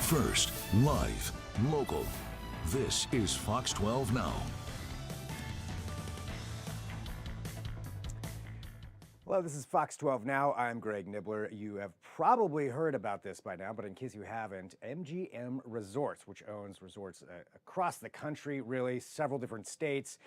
First, live, local. This is Fox 12 Now. Hello, this is Fox 12 Now. I'm Greg Nibbler. You have probably heard about this by now, but in case you haven't, MGM Resorts, which owns resorts across the country, really, several different states,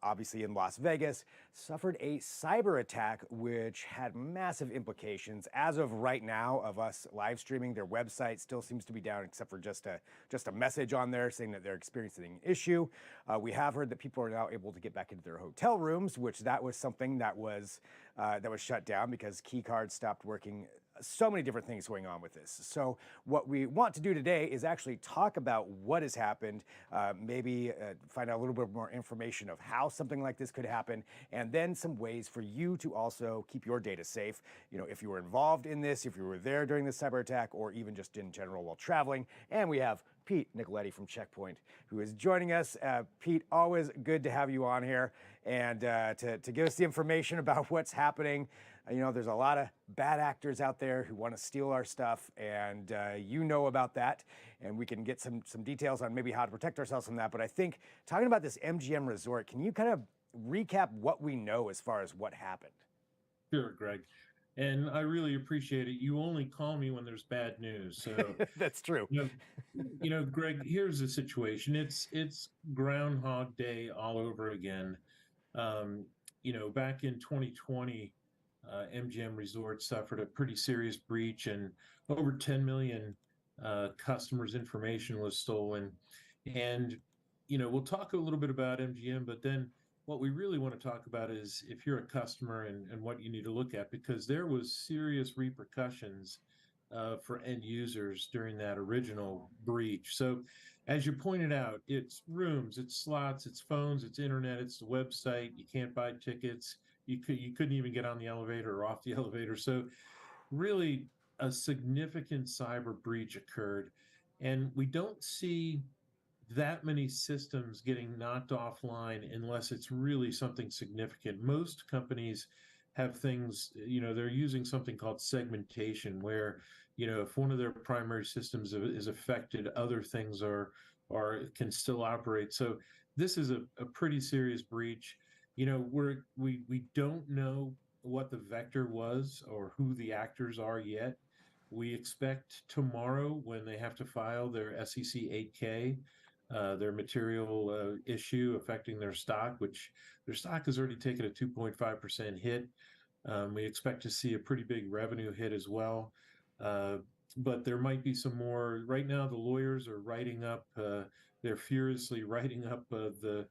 obviously in Las Vegas, suffered a cyber attack which had massive implications. As of right now, of us live streaming, their website still seems to be down, except for just a message on there saying that they're experiencing an issue. We have heard that people are now able to get back into their hotel rooms, which that was something that was shut down because key cards stopped working. So many different things going on with this. So what we want to do today is actually talk about what has happened, maybe find out a little bit more information of how something like this could happen, and then some ways for you to also keep your data safe. You know, if you were involved in this, if you were there during the cyber attack, or even just in general while traveling. And we have Pete Nicoletti from Checkpoint, who is joining us. Pete, always good to have you on here and to give us the information about what's happening. You know, there's a lot of bad actors out there who want to steal our stuff, and you know about that, and we can get some details on maybe how to protect ourselves from that. But I think talking about this MGM resort, can you kind of recap what we know as far as what happened? Sure, Greg. And I really appreciate it. You only call me when there's bad news. So That's true. Greg, here's the situation. It's Groundhog Day all over again. Back in 2020, MGM Resorts suffered a pretty serious breach, and over 10 million customers' information was stolen. And we'll talk a little bit about MGM, but then what we really want to talk about is if you're a customer and what you need to look at, because there was serious repercussions for end users during that original breach. So as you pointed out, it's rooms, it's slots, it's phones, it's internet, it's the website. You can't buy tickets. You couldn't even get on the elevator or off the elevator. So really a significant cyber breach occurred. And we don't see that many systems getting knocked offline unless it's really something significant. Most companies have things, they're using something called segmentation, where, if one of their primary systems is affected, other things are can still operate. So this is a pretty serious breach. We don't know what the vector was or who the actors are yet. We expect tomorrow, when they have to file their SEC 8K, their material issue affecting their stock, which their stock has already taken a 2.5% hit. We expect to see a pretty big revenue hit as well. But there might be some more. Right now, the lawyers are writing up, they're furiously writing up the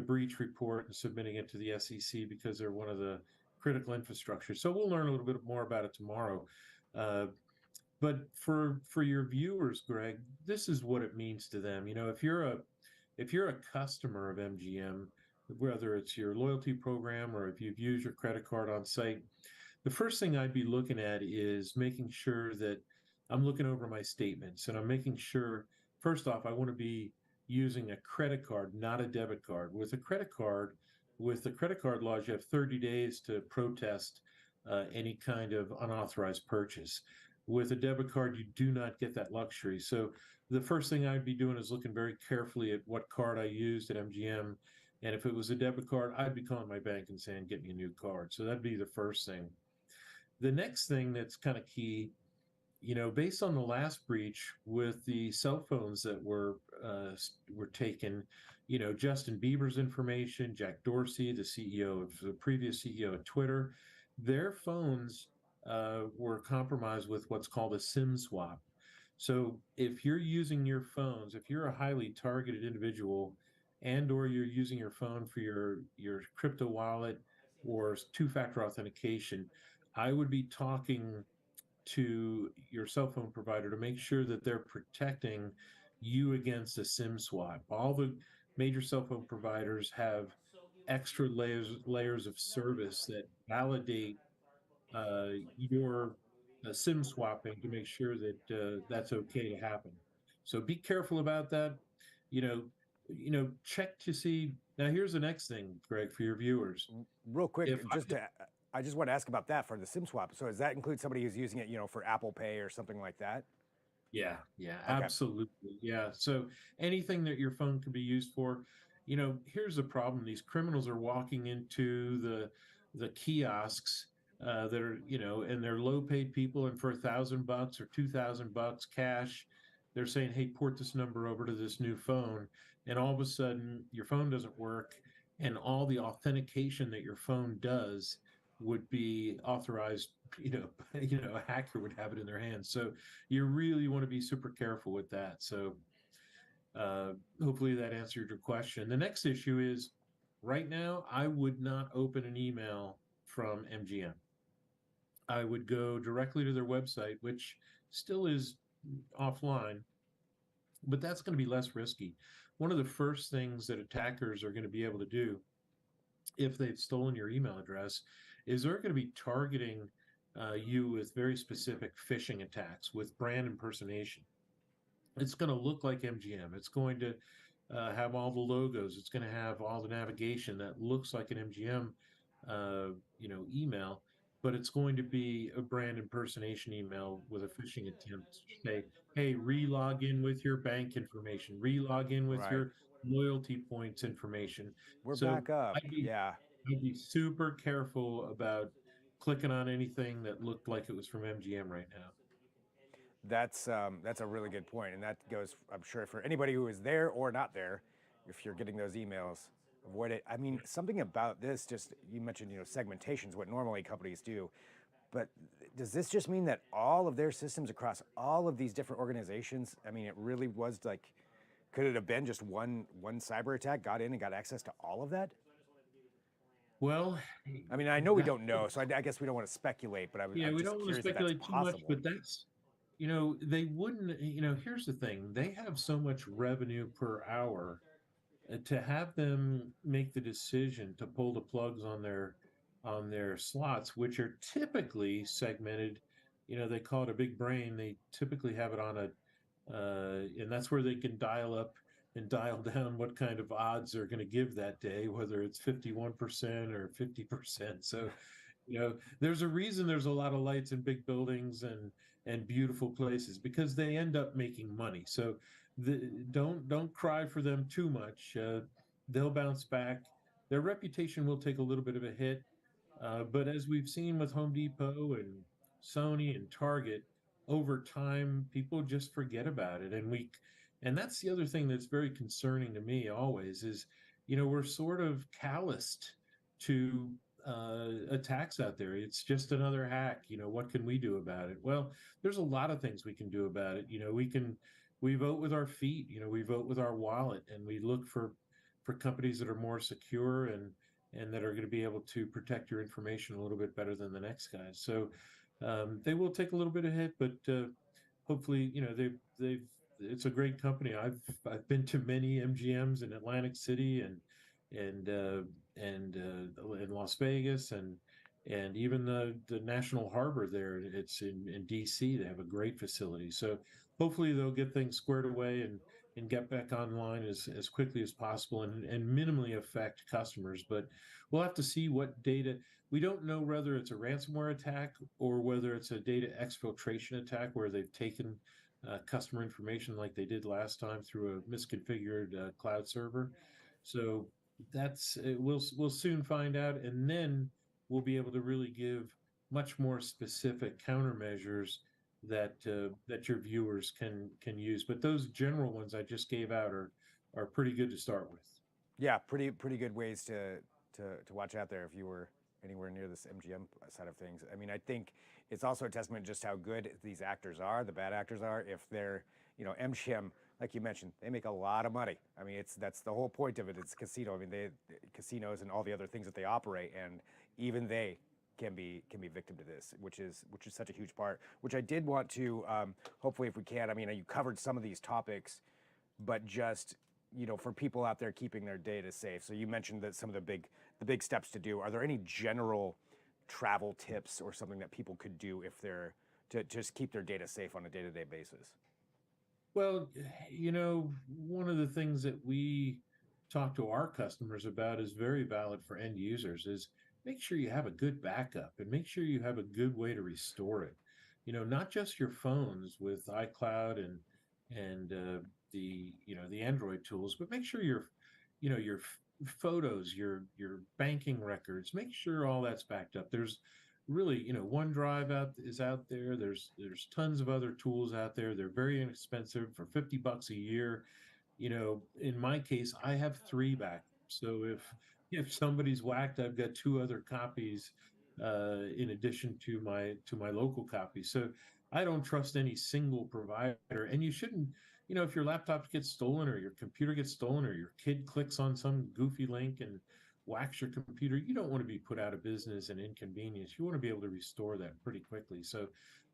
breach report and submitting it to the SEC because they're one of the critical infrastructure. So we'll learn a little bit more about it tomorrow. But for your viewers, Greg, this is what it means to them. If you're a customer of MGM, whether it's your loyalty program or if you've used your credit card on site, the first thing I'd be looking at is making sure that I'm looking over my statements, and I'm making sure, first off, I want to be using a credit card, not a debit card. With the credit card laws, you have 30 days to protest any kind of unauthorized purchase. With a debit card, you do not get that luxury. So the first thing I'd be doing is looking very carefully at what card I used at MGM. And if it was a debit card, I'd be calling my bank and saying, get me a new card. So that'd be the first thing. The next thing that's kind of key, based on the last breach with the cell phones that were taken, Justin Bieber's information, Jack Dorsey, the previous CEO of Twitter, their phones were compromised with what's called a SIM swap. So if you're using your phones, if you're a highly targeted individual and or you're using your phone for your crypto wallet or two-factor authentication, I would be talking to your cell phone provider to make sure that they're protecting you against a SIM swap. All the major cell phone providers have extra layers of service that validate your SIM swapping to make sure that that's okay to happen. So be careful about that. Check to see. Now, here's the next thing, Greg, for your viewers. Real quick, I just want to ask about that for the SIM swap. So does that include somebody who's using it, for Apple Pay or something like that? Yeah, Okay. absolutely. Yeah. So anything that your phone could be used for, here's the problem. These criminals are walking into the kiosks that are, and they're low paid people, and for $1,000 or $2,000 cash, they're saying, "Hey, port this number over to this new phone," and all of a sudden your phone doesn't work, and all the authentication that your phone does would be authorized. A hacker would have it in their hands. So you really want to be super careful with that. So uh, hopefully that answered your question. The next issue is right now, I would not open an email from MGM. I would go directly to their website, which still is offline, but that's going to be less risky. One of the first things that attackers are going to be able to do if they've stolen your email address is they're going to be targeting you with very specific phishing attacks with brand impersonation. It's going to look like MGM. It's going to have all the logos. It's going to have all the navigation that looks like an MGM, email, but it's going to be a brand impersonation email with a phishing attempt to say, "Hey, re-log in with your bank information, re-log in with Right. your loyalty points information." We're So back up. I'd be Yeah. I'd be super careful about clicking on anything that looked like it was from MGM right now. That's a really good point, and that goes, I'm sure, for anybody who is there or not there. If you're getting those emails, avoid it. I mean, something about this, just you mentioned, segmentation is what normally companies do, but does this just mean that all of their systems across all of these different organizations? I mean, it really was like, could it have been just one cyber attack got in and got access to all of that? Well, I mean, I know we that's don't know, so I guess we don't want to speculate, but yeah, I'm we just don't want to curious if that's speculate too much, possible. but that's, they wouldn't, here's the thing. They have so much revenue per hour to have them make the decision to pull the plugs on their slots, which are typically segmented. They call it a big brain. They typically have it on and that's where they can dial up and dial down what kind of odds they're going to give that day, whether it's 51% or 50%. So, there's a reason there's a lot of lights in big buildings and beautiful places because they end up making money. So don't cry for them too much. They'll bounce back. Their reputation will take a little bit of a hit, but as we've seen with Home Depot and Sony and Target, over time, people just forget about it. And that's the other thing that's very concerning to me always is, we're sort of calloused to attacks out there. It's just another hack. What can we do about it? Well, there's a lot of things we can do about it. We vote with our feet. We vote with our wallet, and we look for companies that are more secure and that are going to be able to protect your information a little bit better than the next guys. So they will take a little bit of hit, but hopefully, they've it's a great company. I've been to many MGMs in Atlantic City and in Las Vegas and even the National Harbor there. It's in DC. They have a great facility. So hopefully they'll get things squared away and get back online as quickly as possible and minimally affect customers. But we'll have to see what data. We don't know whether it's a ransomware attack or whether it's a data exfiltration attack where they've taken customer information like they did last time through a misconfigured cloud server. So we'll soon find out, and then we'll be able to really give much more specific countermeasures that your viewers can use. But those general ones I just gave out are pretty good to start with. Yeah, pretty good ways to watch out there if you were anywhere near this MGM side of things. I mean, I think it's also a testament just how good these actors are, the bad actors are. If they're, MGM, like you mentioned, they make a lot of money. I mean, that's the whole point of it. It's casino. I mean, they casinos and all the other things that they operate, and even they can be victim to this, which is such a huge part. Which I did want to, hopefully, if we can. I mean, you covered some of these topics, but just for people out there keeping their data safe. So you mentioned that some of the big steps to do. Are there any general travel tips or something that people could do if they're to just keep their data safe on a day-to-day basis? Well, one of the things that we talk to our customers about is very valid for end users is make sure you have a good backup and make sure you have a good way to restore it. not just your phones with iCloud and the Android tools, but make sure your photos, your banking records, make sure all that's backed up. There's really, OneDrive is out there. There's tons of other tools out there. They're very inexpensive for $50 a year. In my case, I have three backups. So if somebody's whacked, I've got two other copies in addition to my local copy. So I don't trust any single provider. And you shouldn't, if your laptop gets stolen or your computer gets stolen or your kid clicks on some goofy link and whacks your computer, you don't want to be put out of business and inconvenience. You want to be able to restore that pretty quickly. So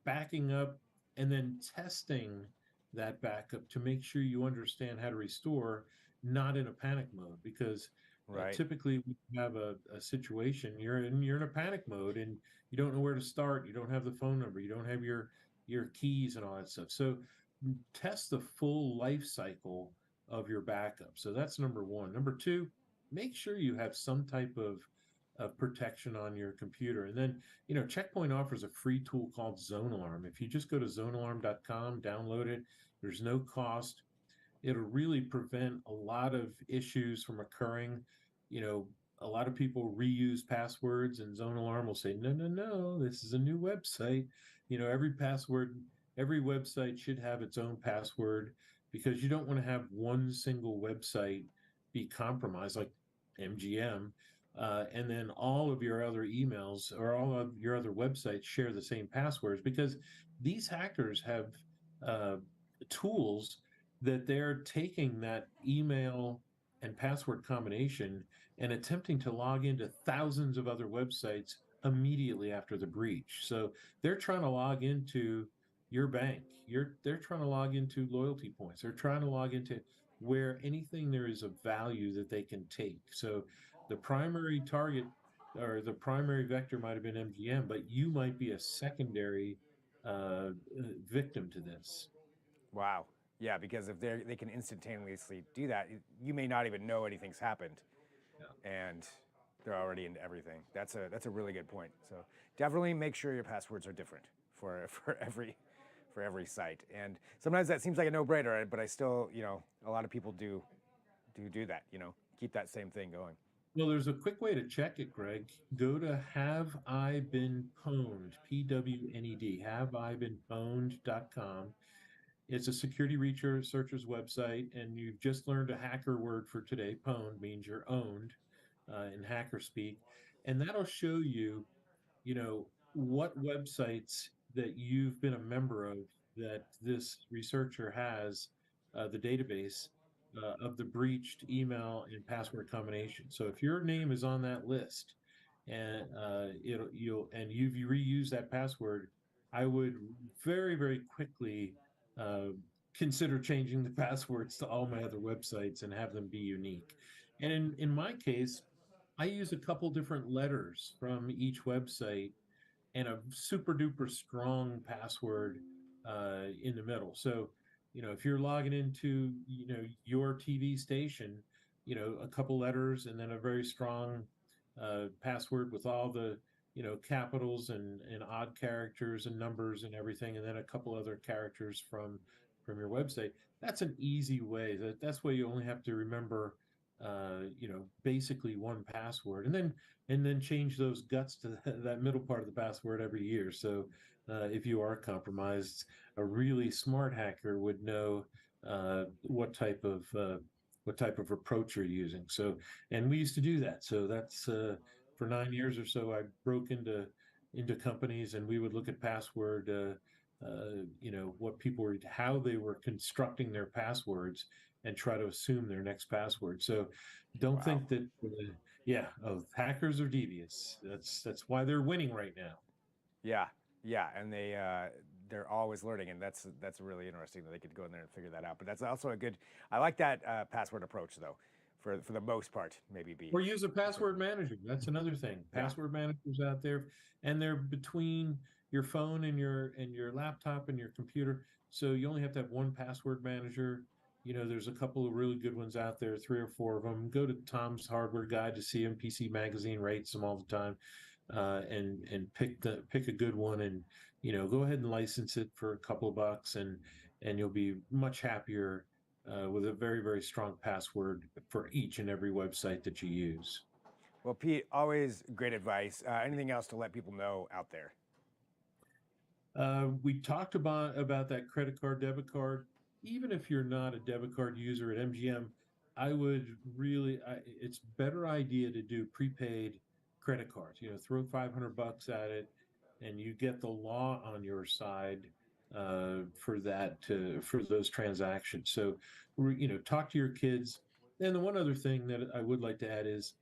backing up and then testing that backup to make sure you understand how to restore, not in a panic mode, because Right. typically we have a situation you're in a panic mode and you don't know where to start. You don't have the phone number. You don't have your keys and all that stuff. So test the full life cycle of your backup. So that's number one. Number two, make sure you have some type of protection on your computer. And then, Checkpoint offers a free tool called Zone Alarm. If you just go to zonealarm.com, download it, there's no cost. It'll really prevent a lot of issues from occurring. A lot of people reuse passwords, and Zone Alarm will say, no, no, no, this is a new website. Every website should have its own password, because you don't want to have one single website be compromised, like MGM, and then all of your other emails or all of your other websites share the same passwords, because these hackers have uh, tools that they're taking that email and password combination and attempting to log into thousands of other websites immediately after the breach. So they're trying to log into your bank. They're trying to log into loyalty points. They're trying to log into where anything there is of value that they can take. So the primary target or the primary vector might have been MGM, but you might be a secondary victim to this. Wow. Yeah, because if they can instantaneously do that, you may not even know anything's happened, Yeah. and they're already into everything. That's a really good point. So definitely make sure your passwords are different for every site. And sometimes that seems like a no-brainer, but I still, a lot of people do that. Keep that same thing going. Well, there's a quick way to check it, Greg. Go to Have I Been Pwned, PWNED, haveibeenpwned.com. It's a security researcher's website, and you've just learned a hacker word for today. Pwned means you're owned in hacker speak. And that'll show you, what websites that you've been a member of that this researcher has the database of the breached email and password combination. So if your name is on that list and you've reused that password, I would very, very quickly uh, consider changing the passwords to all my other websites and have them be unique. And in my case, I use a couple different letters from each website and a super duper strong password in the middle. So, if you're logging into, your TV station, a couple letters and then a very strong password with all the, capitals and odd characters and numbers and everything, and then a couple other characters from your website. That's an easy way. That's why you only have to remember, basically one password, and then change those guts to that middle part of the password every year. So if you are compromised, a really smart hacker would know what type of approach you're using. So, and we used to do that. So that's for 9 years or so. I broke into companies, and we would look at password. What people were, how they were constructing their passwords, and try to assume their next password. So don't Wow. think that hackers are devious. That's why they're winning right now. Yeah, yeah, and they're always learning, and that's really interesting that they could go in there and figure that out. But that's also a good. I like that password approach though, for the most part. Maybe be. Or use a password manager. That's another thing. Yeah. Password managers out there, and they're between your phone and your laptop and your computer. So you only have to have one password manager. There's a couple of really good ones out there, three or four of them. Go to Tom's Hardware Guide to see them. PC Magazine rates them all the time, and pick a good one, and go ahead and license it for a couple of bucks, and you'll be much happier with a very, very strong password for each and every website that you use. Well, Pete, always great advice. Anything else to let people know out there? We talked about that credit card, debit card. Even if you're not a debit card user at MGM, I would really, it's better idea to do prepaid credit cards. Throw 500 bucks at it, and you get the law on your side for those transactions. So, talk to your kids. And the one other thing that I would like to add is,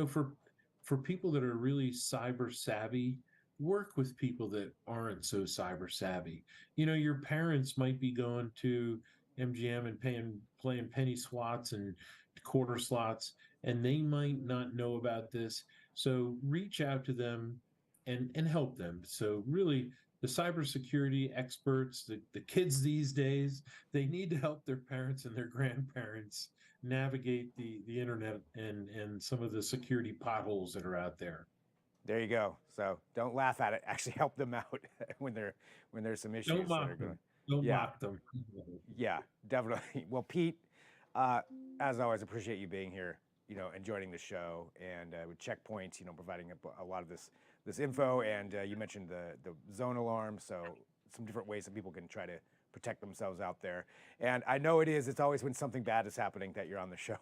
for people that are really cyber savvy, work with people that aren't so cyber savvy. Your parents might be going to MGM and playing penny slots and quarter slots, and they might not know about this. So reach out to them and help them. So really, the cybersecurity experts, the kids these days, they need to help their parents and their grandparents navigate the internet and some of the security potholes that are out there. There you go. So don't laugh at it. Actually, help them out when there's some issues Don't that are mock going. them. Don't Yeah, mock them. yeah, definitely. Well, Pete, as always, appreciate you being here. And joining the show, and with Checkpoint, providing a lot of this info. And you mentioned the zone alarm, so some different ways that people can try to protect themselves out there. And I know it's always when something bad is happening that you're on the show,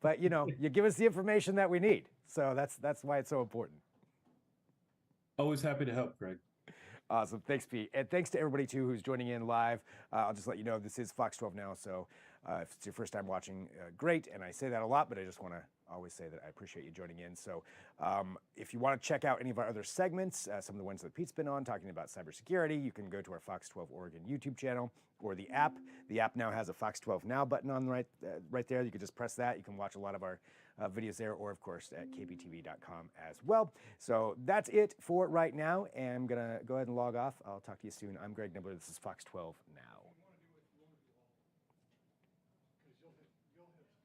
but you give us the information that we need. So that's why it's so important. Always happy to help, Greg. Awesome. Thanks, Pete. And thanks to everybody, too, who's joining in live. I'll just let you know this is Fox 12 now, so if it's your first time watching, great. And I say that a lot, but I just want to always say that I appreciate you joining in. So if you want to check out any of our other segments, some of the ones that Pete's been on, talking about cybersecurity, you can go to our Fox 12 Oregon YouTube channel or the app. The app now has a Fox 12 Now button on right there. You can just press that. You can watch a lot of our videos there, or of course at kptv.com as well. So that's it for right now, and I'm gonna go ahead and log off. I'll talk to you soon. I'm Greg Nibbler. This is Fox 12 Now.